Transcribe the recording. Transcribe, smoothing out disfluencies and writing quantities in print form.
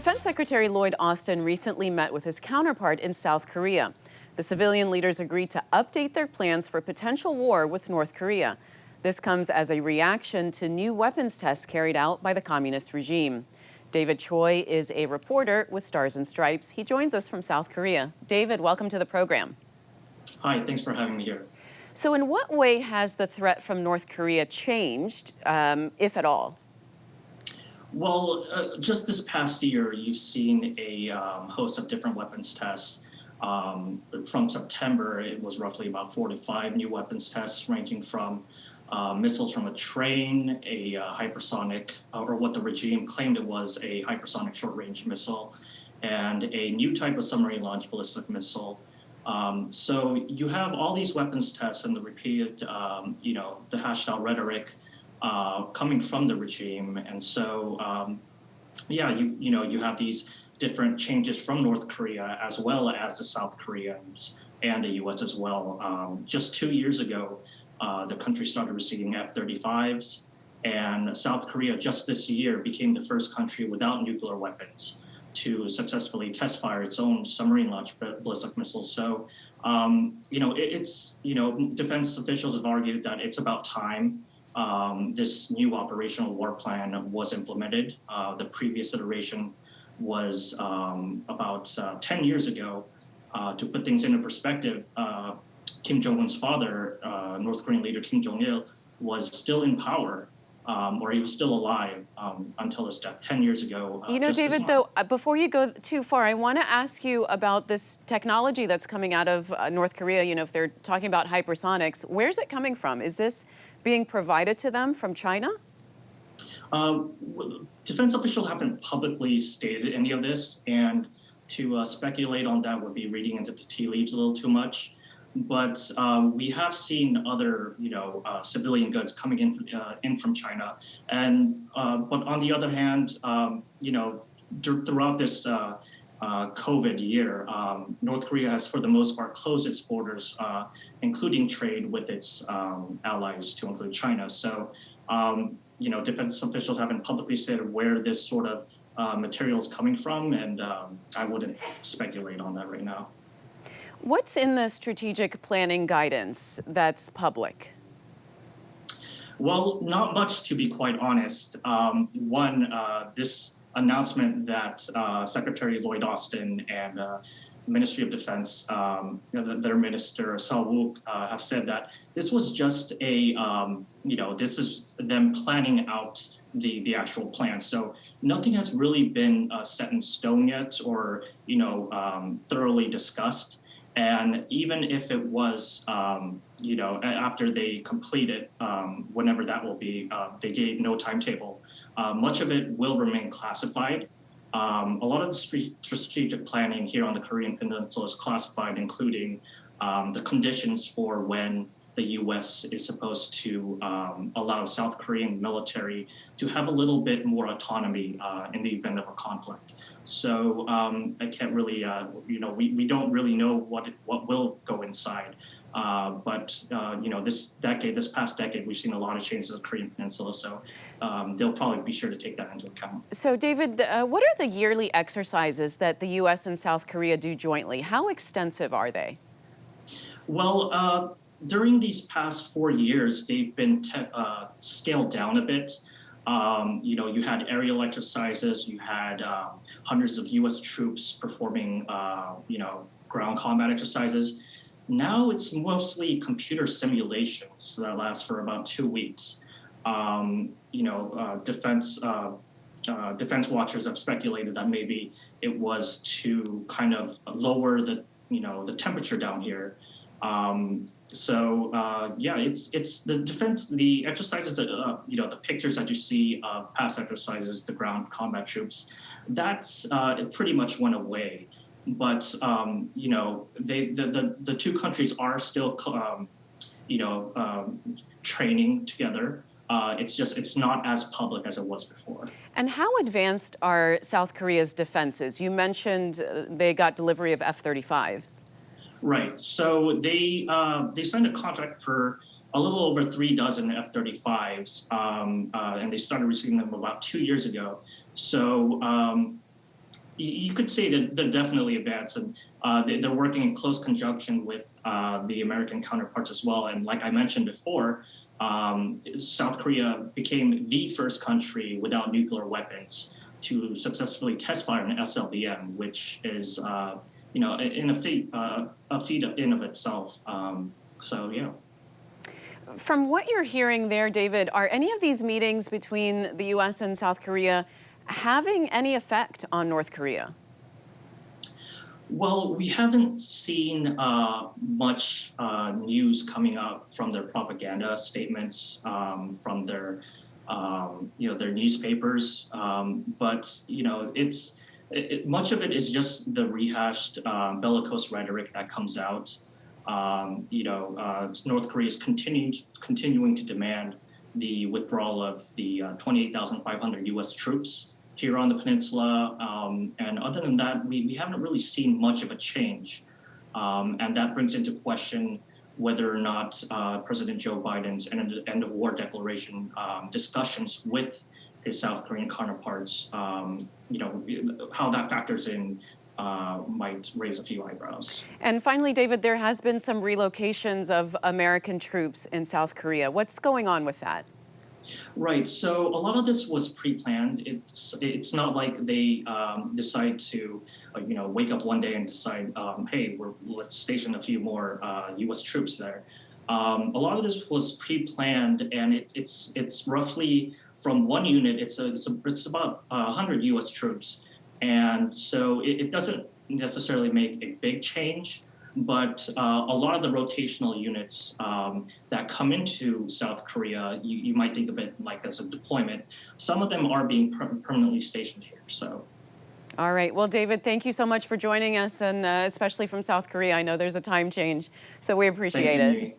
Defense Secretary Lloyd Austin recently met with his counterpart in South Korea. The civilian leaders agreed to update their plans for potential war with North Korea. This comes as a reaction to new weapons tests carried out by the communist regime. David Choi is a reporter with Stars and Stripes. He joins us from South Korea. David, welcome to the program. Hi, thanks for having me here. So in what way has the threat from North Korea changed, if at all? Well, just this past year, you've seen a host of different weapons tests. From September, it was roughly about 4 to 5 new weapons tests, ranging from missiles from a train, a hypersonic, or what the regime claimed it was, a hypersonic short-range missile, and a new type of submarine-launched ballistic missile. So you have all these weapons tests and the repeated, the hashed-out rhetoric coming from the regime, and so you have these different changes from North Korea as well as the South Koreans and the U.S. as well. Just 2 years ago, the country started receiving F-35s, and South Korea just this year became the first country without nuclear weapons to successfully test fire its own submarine-launched ballistic missiles. So, defense officials have argued that it's about time this new operational war plan was implemented. The previous iteration was about 10 years ago. To put things into perspective, Kim Jong-un's father, North Korean leader Kim Jong-il, was still in power, or he was still alive until his death 10 years ago. David, though, before you go too far, I want to ask you about this technology that's coming out of North Korea. If they're talking about hypersonics, where's it coming from? Is this being provided to them from China? Defense officials haven't publicly stated any of this, and to speculate on that would be reading into the tea leaves a little too much. But we have seen other, civilian goods coming in from China, and but on the other hand, throughout this COVID year, North Korea has, for the most part, closed its borders, including trade with its allies, to include China. So, defense officials haven't publicly stated where this sort of material is coming from, and I wouldn't speculate on that right now. What's in the strategic planning guidance that's public? Well, not much, to be quite honest. This announcement that Secretary Lloyd Austin and Ministry of Defense, their minister, Seo-wook, have said that this was just this is them planning out the actual plan. So nothing has really been set in stone yet or, thoroughly discussed. And even if it was, after they complete it, whenever that will be, they gave no timetable. Much of it will remain classified. A lot of the strategic planning here on the Korean Peninsula is classified, including the conditions for when the U.S. is supposed to allow South Korean military to have a little bit more autonomy in the event of a conflict. So I can't really, we don't really know what will go inside. But this past decade, we've seen a lot of changes in the Korean Peninsula, so they'll probably be sure to take that into account. So, David, what are the yearly exercises that the U.S. and South Korea do jointly? How extensive are they? Well, during these past 4 years, they've been scaled down a bit. You had aerial exercises, you had hundreds of U.S. troops performing, ground combat exercises. Now it's mostly computer simulations that last for about 2 weeks. Defense watchers have speculated that maybe it was to kind of lower the temperature down here. It's the exercises that, the pictures that you see of past exercises, the ground combat troops, it pretty much went away. But, the two countries are still, training together. It's not as public as it was before. And how advanced are South Korea's defenses? You mentioned they got delivery of F-35s. Right. So they signed a contract for a little over 3 dozen F-35s, and they started receiving them about 2 years ago. So You could say that they're definitely advanced, and they're working in close conjunction with the American counterparts as well. And like I mentioned before, South Korea became the first country without nuclear weapons to successfully test fire an SLBM, which is, in a feat in of itself. So yeah. From what you're hearing there, David, are any of these meetings between the U.S. and South Korea having any effect on North Korea? Well, we haven't seen much news coming up from their propaganda statements, from their, their newspapers. But much of it is just the rehashed bellicose rhetoric that comes out. North Korea is continuing to demand the withdrawal of the 28,500 U.S. troops here on the peninsula. And other than that, we haven't really seen much of a change. And that brings into question whether or not President Joe Biden's end of war declaration discussions with his South Korean counterparts, how that factors in might raise a few eyebrows. And finally, David, there has been some relocations of American troops in South Korea. What's going on with that? Right. So a lot of this was pre-planned. It's not like they decide to, wake up one day and decide, hey, let's station a few more U.S. troops there. A lot of this was pre-planned, and it's roughly from one unit. It's about 100 U.S. troops, and so it doesn't necessarily make a big change. But a lot of the rotational units that come into South Korea, you might think of it like as a deployment. Some of them are being permanently stationed here. So. All right. Well, David, thank you so much for joining us, and especially from South Korea. I know there's a time change, so we appreciate it.